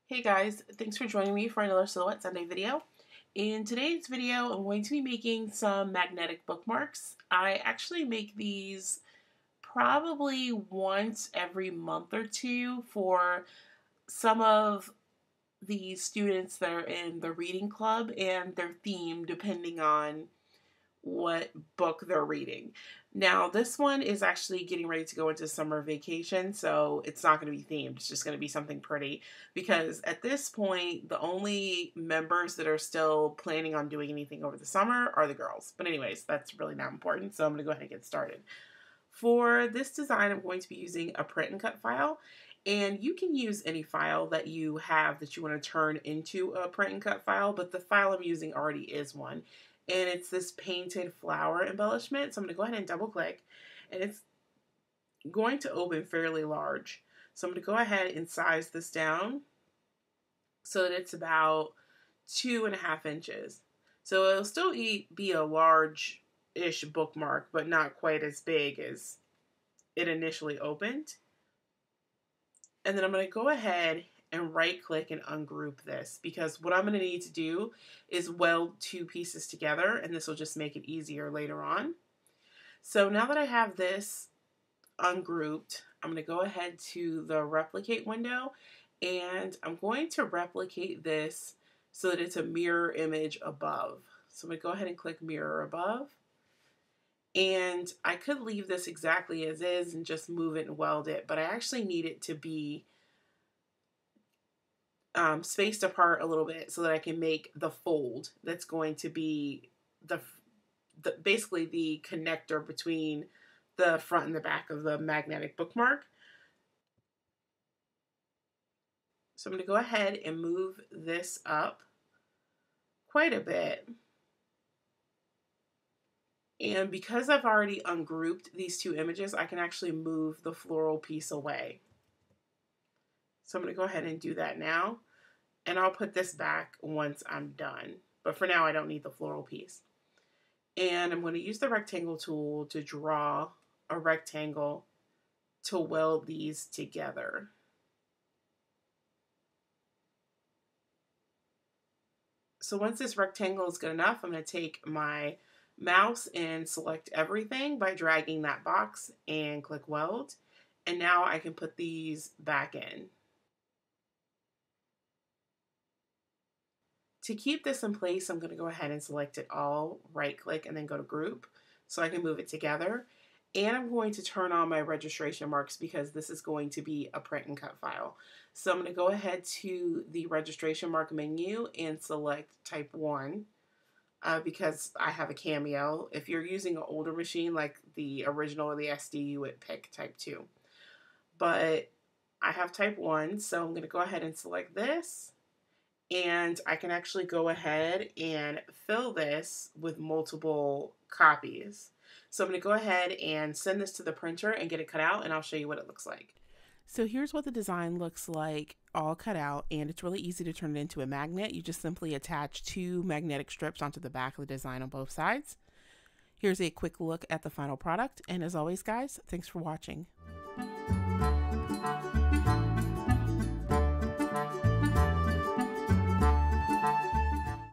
Hey guys, thanks for joining me for another Silhouette Sunday video. In today's video, I'm going to be making some magnetic bookmarks. I actually make these probably once every month or two for some of the students that are in the reading club and their theme depending on what book they're reading. Now, this one is actually getting ready to go into summer vacation, so it's not going to be themed. It's just going to be something pretty because at this point, the only members that are still planning on doing anything over the summer are the girls. But anyways, that's really not important, so I'm going to go ahead and get started. For this design, I'm going to be using a print and cut file. And you can use any file that you have that you want to turn into a print and cut file, but the file I'm using already is one. And it's this painted flower embellishment. So I'm going to go ahead and double click. And it's going to open fairly large. So I'm going to go ahead and size this down so that it's about 2.5 inches. So it'll still be a large-ish bookmark, but not quite as big as it initially opened. And then I'm going to go ahead and right click and ungroup this because what I'm going to need to do is weld two pieces together, and this will just make it easier later on. So now that I have this ungrouped, I'm going to go ahead to the replicate window, and I'm going to replicate this so that it's a mirror image above. So I'm going to go ahead and click mirror above. And I could leave this exactly as is and just move it and weld it, but I actually need it to be spaced apart a little bit so that I can make the fold that's going to be basically the connector between the front and the back of the magnetic bookmark. So I'm going to go ahead and move this up quite a bit. And because I've already ungrouped these two images, I can actually move the floral piece away. So I'm going to go ahead and do that now. And I'll put this back once I'm done. But for now, I don't need the floral piece. And I'm going to use the rectangle tool to draw a rectangle to weld these together. So once this rectangle is good enough, I'm going to take my mouse and select everything by dragging that box and click weld. And now I can put these back in. To keep this in place, I'm going to go ahead and select it all, right click, and then go to group so I can move it together. And I'm going to turn on my registration marks because this is going to be a print and cut file. So I'm going to go ahead to the registration mark menu and select type 1. Because I have a Cameo. If you're using an older machine like the original or the SD, you would pick type 2. But I have type 1, so I'm going to go ahead and select this. And I can actually go ahead and fill this with multiple copies. So I'm going to go ahead and send this to the printer and get it cut out, and I'll show you what it looks like. So here's what the design looks like all cut out, and it's really easy to turn it into a magnet. You just simply attach two magnetic strips onto the back of the design on both sides. Here's a quick look at the final product, and as always guys, thanks for watching.